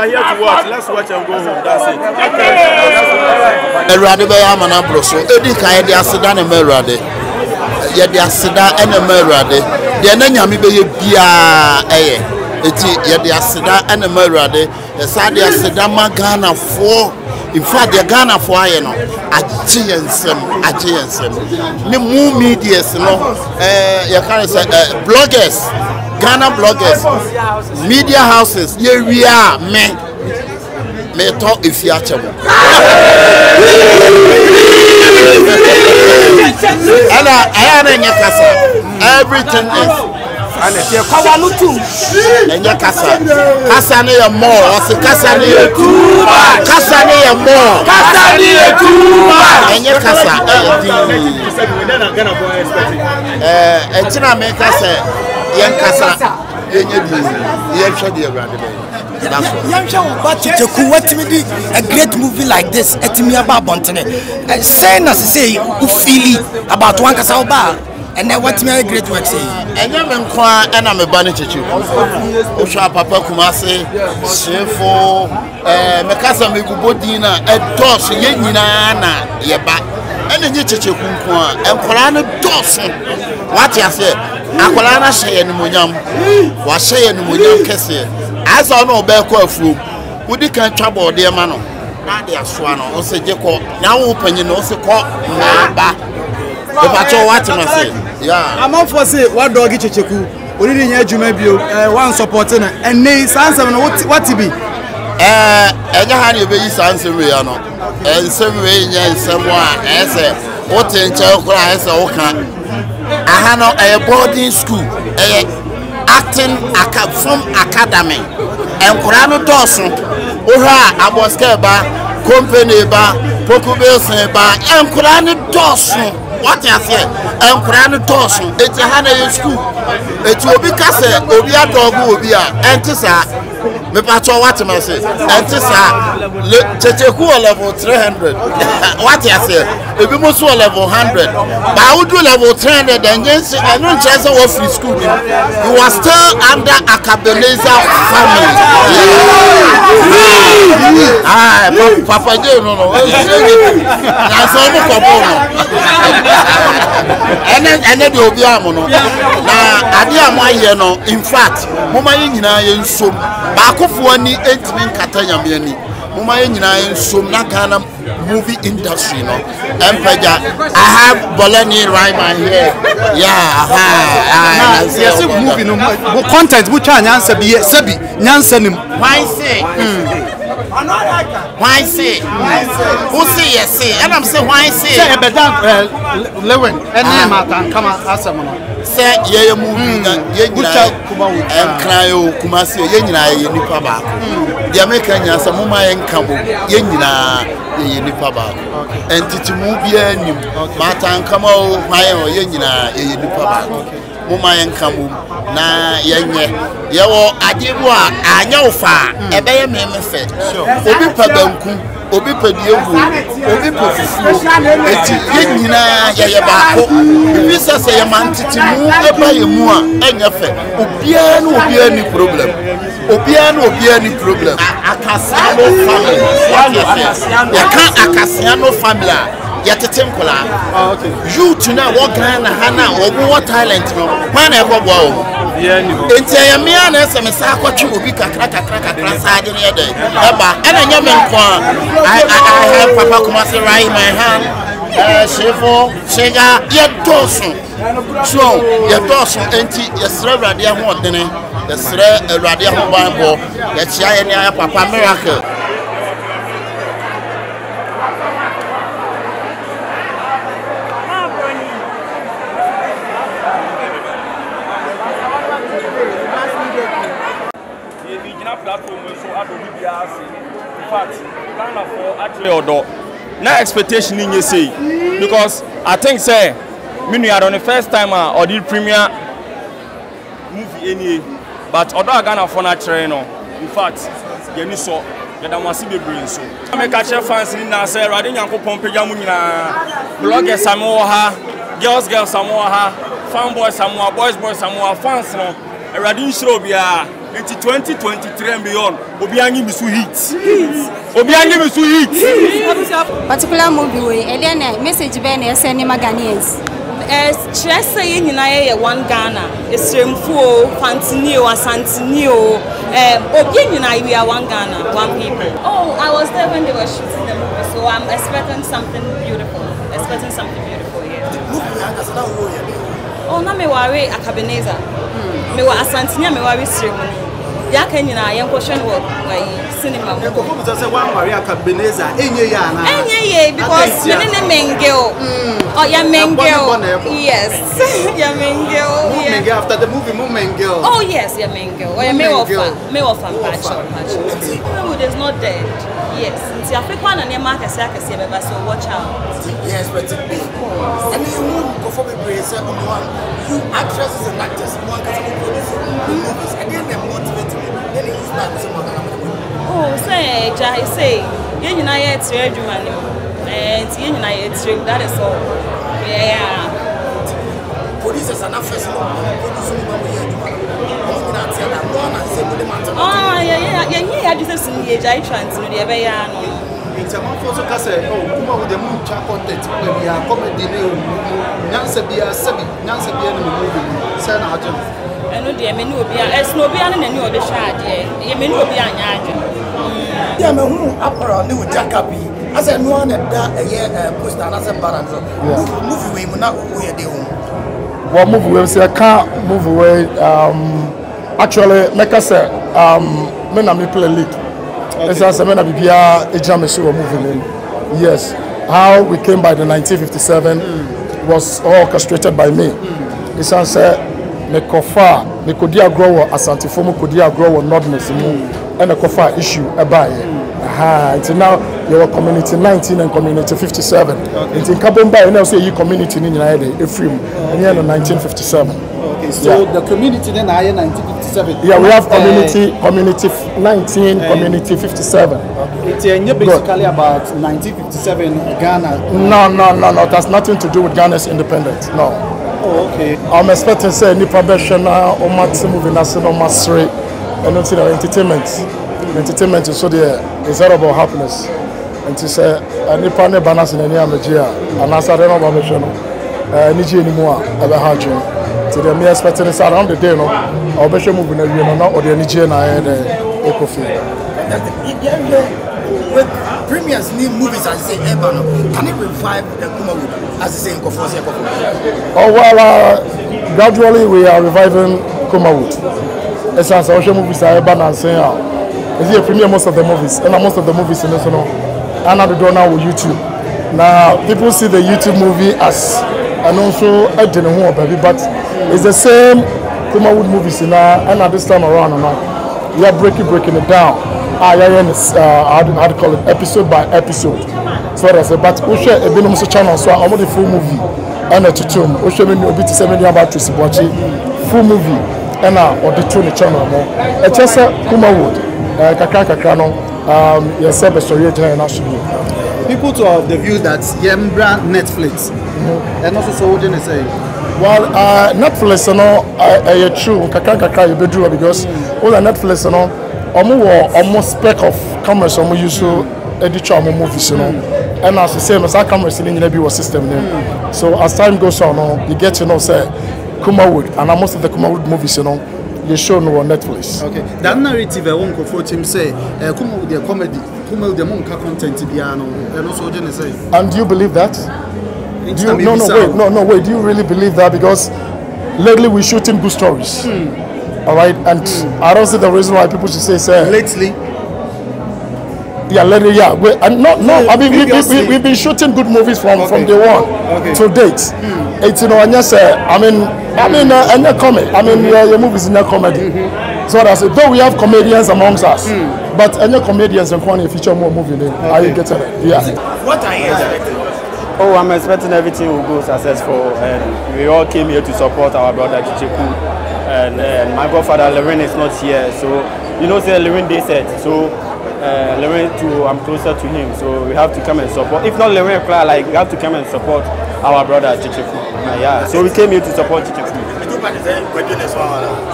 Here to watch. Let's watch and go home. That's it. Erade be ya mana broso. Edi kan de aseda na merade. Ye de aseda na merade. De na nyame be ye bia eye. Eti ye de aseda na merade. E sa de aseda magana fo. In fact, the Ghana for I know agency. The more media, you can say bloggers, Ghana bloggers, media houses. Here we are, me talk if you are everything is. And your casa, Casania more, or the Casania too much, Casania more, Casania too much, and your casa. And Tina make us young casa, a great movie like this, Etimiaba Bontene, saying as I say, Ufili about one Casaba. And then what me great work say? And you men kwa and I'm a banner to you. Osha Papa Kumase, Shefo, Mekasa Megubodina, a dos, Yenina, Yaba, and then you chichu Kumqua, and Kolana Dawson. What you say? Akolana Shay and Munyam, was Shay and Munyam Kessie. As I know, Belko flew, would you can't trouble dear Mano? Not their swan or say Jacob, now open you know, so called Naba. Yeah, I'm for say what dog Kyekyeku. We didn't hear Jumebio, one supporting and nay, answer what to be. And you had your baby's answer, and some way, and someone, as a what in child class or can. I had a boarding school, acting from academy, and Kurano Dawson, Ura, I was Keba, company bar, Pokubel bar, and Kurano Dawson. What you say? I'm crying to toss. It's a Hana school. It will be Cassa, Obia dog, Obia, and Tissa. Me pacho what I say. And Tissa, Kyekyeku level 300. What you say? If you must level 100. But I would do level 300 and yes, I don't just go free school. You are still under a Cabineza family. Ah, Papa, you know. That's all the and then you'll be amono. Now, Adia my no. In fact, Mama Yina in some Bakofuani 8 men Katayamiani. Mama Yina in some Nakana movie industry. No, Emperor, I have Bolani right my here. Yeah, yes, movie no content which I answer be Sebi Nansen. Why say? Why say? Who say yes? Say, and I'm saying why say? Say, but Lewin, and come on, ask someone. Say, yeah, movie, and Cryo, Kumasi, Yenina, Yenipaba. The American Yasamuma and Kamu, Yenina, Yenipaba. And to move here, Martin, come out, Yenina, Yenipaba. Muma and Kamu, na yenye. Yawo adibwa anyofa ebe me mefe obi paganku obi padiewu obi pofufu eti yenyina ye baako bi sese ye mantitimu eba ye mu a enyefe obia na ni problem obia na ni problem akasiano family ya kan akasiano family Yatetemkola. Okay. You to now walk Ghana Hana or what talent no. Man ever go. Enti ya me ana se me sa kwatwe obi kakra sade ne dey. Eba ana nyamen kwa. I have Papa Kumasi right in my hand. Shefo, Shega, ye dosun. So, ye dosun enti yesre rade ho odene. Yesre rade ho banbo. Ye chia ye ne Papa Miracle. No expectation in you say because I think say me are on the first time or did premiere movie any but other Ghana for natural no in fact you need so you don't want to be brain so I make a fans in now say rather than pompe jamu nyina bloggers samoa girls samoa fanboys samoa boys samoa fans no rather show bia Into 2023 and beyond, Obiangi Misu hits. Obiangi Misu hits. Particular movie, Eliana, message Ben, Senima Ghanaians. Stress saying in one Ghana, it's Shameful, Fantinio, Asantinio, Obian, we are one Ghana, one people. Oh, I was there when they were shooting the movie, so I'm expecting something beautiful. Here. Oh, no, me worry, a Cabaneza. Me were Asantinia, me worry ceremony. Yakanyina, young question work by cinema. Maria Cabaneza, because you're Mengel. Oh, yeah, Mengel. Yes, yeah, Mengel. After the movie, Mengel. Oh, yes, yeah, Mengel. Oh, yeah, me of Kumawood is not dead. Yes, it's African and your market circus, so watch out. Yes, but and you go for me, you actresses and actors, one can movies, and then they motivate me. Then they use that as a oh, say, you know, it's very human. And you know, it's true, that is all. Yeah. Producers are not first. Oh, yeah, I just see the age trans in the Bayano. It's a month also, oh, Kuma with the moon chat content, we are comedy, Nancy be a Sabi, Nancy be a movie, San Argent. I know the menu will be a snowbian and you will be shad, yeah, menu will be a yard. Yeah, my home opera, new Jackaby. As I know that a year post another balance. Movie we not where they own. What movie we say I can't move away. Actually, like I said, me na me play lead. It's as me na bibia ejame so moving in. Yes, how we came by the 1957 was all orchestrated by me. It's as me kofa me kodia grow Asante Fomu kodia grow Nordness mu and the kofa issue abaye. Until now, you were community 19 and community 57. Until Kabomba, you know, say you community in United, a film, and you're in 1957. Okay, so the community then I 1957. Yeah, we have community 19, community 57. It's basically about 1957 Ghana. No, that's nothing to do with Ghana's independence. No. Oh, okay. I'm expecting to say Nipa Beshana or Maxim moving as no Masri and not entertainment. Entertainment is so there. It's all about happiness. And to say, Nipa ne balance in any amateur, and as I don't know about Beshana, Niji anymore, ever had you. To the mere expecting is around the day, no, or Besham moving, you know, or the Niji and I had a coffee. With premiers new movies as say Ebano, can it revive the Kumawood as they say in Kofosia? Oh well, gradually we are reviving Kumawood. It's as social movies are Ebano and saying, is here premiere most of the movies, and most of the movies in this one, and now they do now with YouTube. Now people see the YouTube movie as and also a general baby, but it's the same Kumawood movies now, and at this time around now, we are breaking it down. How to call it, episode by episode. So that's it. But we share a bit of channel, so I'm on the full movie. And a tutum, we share a bit of 7 about Tracy Bochi, full movie, and or the tune channel. It's just a Kumawood, Kakano, yes, so you're people to have the view that Yembra Netflix, and also so what do you say? Well, Netflix, you know, I true, Kakaka, you do because all the Netflix, you know. Almost spec of cameras we use to edit our movies, you know. And as the same as our cameras in the system there. So as time goes on, you get to know say Kumawood and most of the Kumawood movies, you know, they show no on Netflix. Okay. That narrative I won't comfort him say Kumawood the comedy, Kumawood the monka content piano, and also what you say. And do you believe that? Wait. Do you really believe that? Because lately we're shooting good stories. All right, and I don't see the reason why people should say lately. Yeah, lately, yeah. I mean, we've been shooting good movies from day one to date. It's, you know, and yes, and your comedy. I mean, your movies in your comedy. So that's it. Though we have comedians amongst us, but any comedians and funny feature more movie. Are you getting it? Yeah. What are you expecting? Oh, I'm expecting everything will go successful, and we all came here to support our brother Kyekyeku. And my godfather Lorraine is not here, so you know, say Lorraine they said, so Lorraine too, I'm closer to him, so we have to come and support. If not Lorraine, like we have to come and support our brother Kyekyeku. Yeah, so we came here to support Kyekyeku.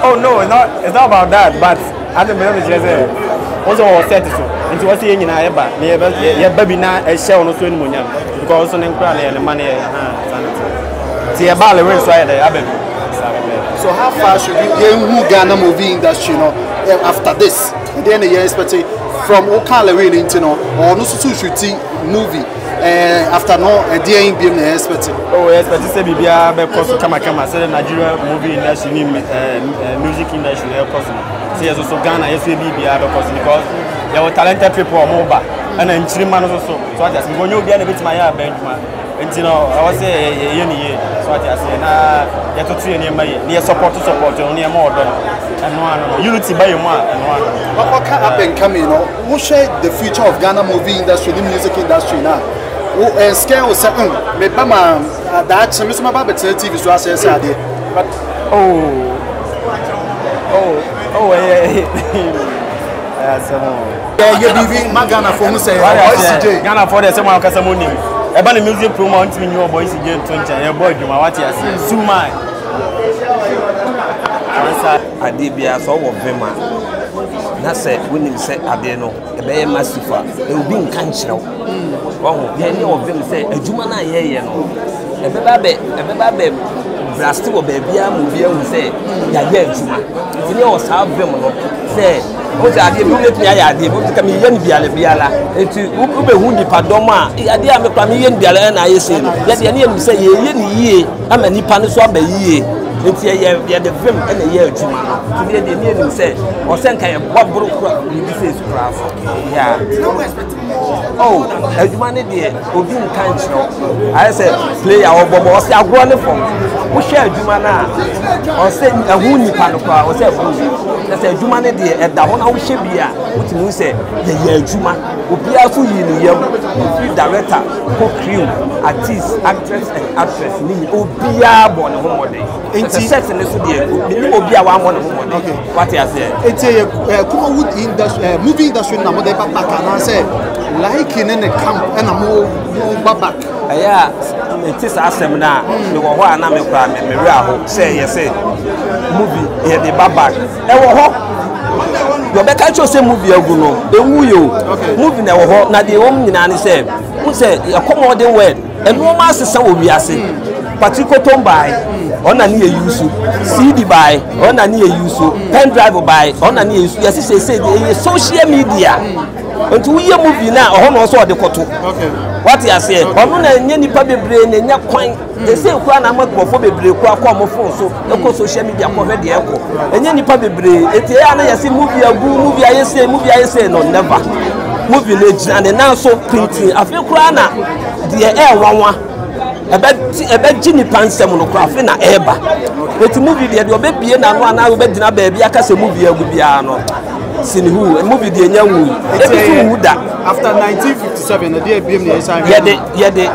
Oh no, it's not about that, but I don't believe it's also set so. Into what's in Eba, near baby now a shell no swing munya, because on the money. See a ball away, so how far should you Ghana movie industry after this? Then the year expected from Okala really into or no shooting movie after no a day in being expected. Oh, yes, but this is Bibia because Kama said Nigeria movie industry, music industry, see as also Ghana, yes, Bibia because there were talented people mobile and then Chiriman also. So I just when you get a bit my benchmark. And I was saying, so I say, you have to train your money, near support to support, only more and one unity by your man and one. What can happen coming? Who share the future of Ghana movie industry, the music industry now? And scale was certain, maybe that some Mr. Babbitt TV so I say, but yeah, you're leaving Ghana for who say, Ghana for the same Casamuni. About the music promote me your boys again 20 your boy you what you say Suma Adibia so of Vema na say when him say ade no e be massive e will be in country oh ye ni of them say adwuma na ye no e be blast wo ba bia mu bia hu say ya ye adwuma ni o sa vem no say o ja ade bi me ya ade bi ka me ye ni biala enti wo be hu nipa dom a ade a me kwa me ye ni biala na aye say ya de ne ye say ye ni yie ama nipa no so aba yie enti ye de vem na ye adwuma no ti de ne say o sen kan ye bobro kra ni bi say scrap yeah oh adwuma ne de obi nkan chiro I say player o bobo o say agro ne fom wo share adwuma na o say ahu nipa no kwa o say na say adwuma ne de e da ho na wo hye bia wo ti mu say ye adwuma obi aso yi ni yam obi director co crew artist actress and actress ni obi a bo ne ho mode enti set ne so de obi a wa mo ne ho mode what you say enti kuma wood industry movie industry na mo de papa kana say like in the camp and mo back aya it is asem na me wo ho ana me kwa me we aho say yes say movie here the back e wo ho yo be ka cho say movie agu no enwu yo movie na wo ho na de wom nyina ne say who say e come modern word and no ma sesa wo wiase Patrico Tombai ona ni e use CD buy ona ni e use pen drive buy ona ni e use yes say social media until we movie now or no so de koto what you say onu na nya nipa bebre na nya kwan they say kwa na makofo bebre kwa kwa mo phone so e ko social media ko be de e ko nya nipa bebre eti ya na yesi movie agu movie ayese no never movie le jina ne na so printing afi kwa na de e wanwa ebe jini pansem no kwa afi na eba eti movie de obe bie na no ana obe dina ba bia ka se movie agu bia no sini hu movie de nya wu after 1957 na dey biem na isa ye de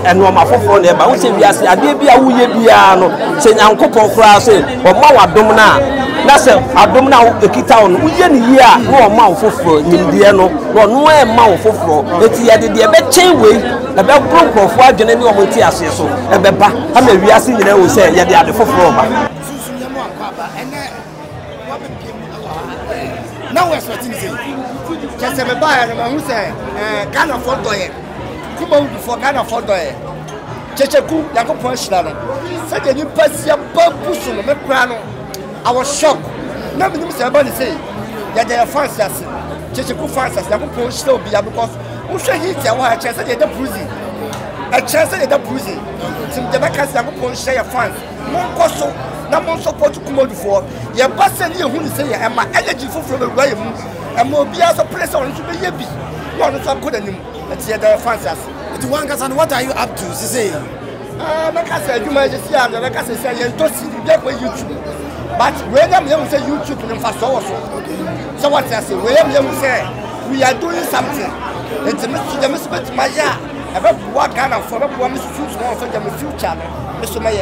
eno ma fofo na eba wo se wiase ade bia wo ye bia no se nyankopon kura se o ma wadom na se adom na ekita on wo ye ni ye a no o ma wo fofo nimdie no no e ma wo fofo eti ye de be chen we e be bronkrofo adwene ni o mo nti ase so e be ba ama wiase nyina wo se ye de ade fofo ba now we're expecting say just me buy and who say Ghana for doye kuma before Ghana for doye Kyekyeku yakopon shira no say the new pasia bambu so no me kra no I was shocked na me say about say ya dey fans as Kyekyeku fans as yakopon shira obi because who say hit ya wa chance say the prison a chance say the prison sim the back as yakopon share your fans mon koso na mon support kuma before ya pass ni ehun say ya ma energy foforo be gwa yemu e ma obi aso pressure on so be yebi no no so koda nim ati ya the fans as it one case and what are you up to say make us aduma je see am make us say ya to see dey for YouTube but we am you say YouTube no fa so so what I say we am you say we are doing something it's me spend my ya e be work Ghana for be me shoot more for the future no so my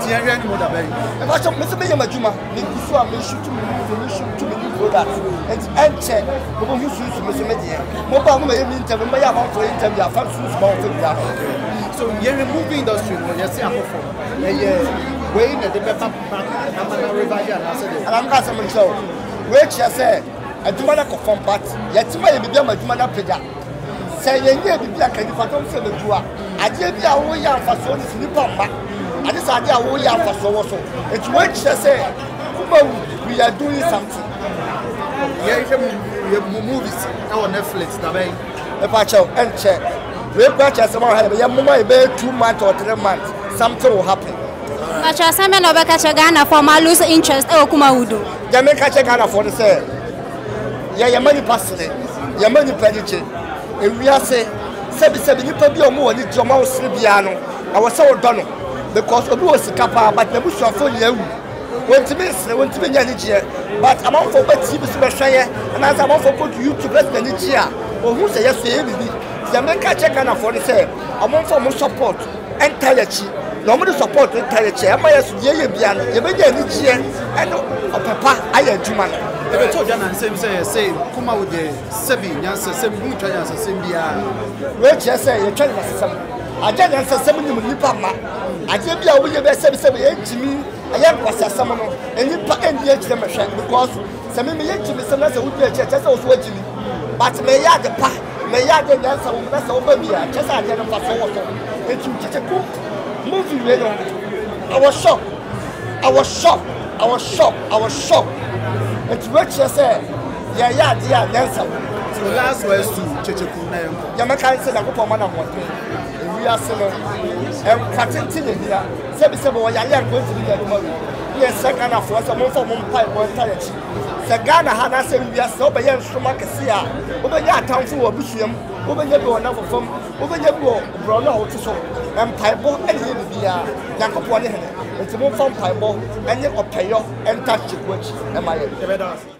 Thierry and Moda Bay. And I shall Mr. Majuma, so I may shoot to me products. And check, who you shoot to Mr. Media. Mobile may interview my amount for interview, I found small. So you're removing industry when you say I'm for. Wei na de beta na revive and say and I'm got some show. Which I say, a Jumana conform part, yet you may be a Jumana Pega. Say, you be a candy for don't feel the Jua. I did be a way out for so this Nippon back. I just idea way out for so also. It's which I say, we are doing something. yeah, movies on Netflix, the way. If I shall and check. We purchase someone had a moment, 2 months or 3 months, something will happen. Kacha same no be kacha Ghana for my lose interest e okuma wudo. Jamaica check Ghana for the say. Yeah, your money passing. Your money pediche. And we are say, sebi nipa bi omo woni joma o sibia no. I was so done because obi o sika pa but na busu afo nya wu. Wonti me nya ni je. But among for bet TV so be hwe and as among for go to YouTube bet na ni je a. Ohun say yes e bibi. Jamaica check Ghana for the say. Among for mo support entire chi. No more support entire chair. My yes, ye bian, ye be any chair, and papa, I am Juman. If told Jan and say, come out with the Sebi, Yansa, same good chance as Simbia. Which I say, you tell us some. I don't answer 7 Nipama. I tell you, I will be 7 Jimmy. I am was some and you put in the HM because some of me Jimmy, some of the would be a church as also Jimmy. But may I the pa, may I the answer, that's over me, just I didn't pass over. It's Kyekyeku. Movie, I was shocked. It's rich, I said, yeah, Nelson. So the last words to Kyekyeku. Jamaica said, I go for man of 1 we are saying, and patenting here. 77 going to be there tomorrow. Yes, second of us, a month for pipe or entirety. Sagana had said, we are so by young Stromacasia, over your town for Busham, over your go enough from over your go, Brono to so, and Piebo and Hibia, Jacob one. It's a move from Piebo and you pay off and touch it, which am I?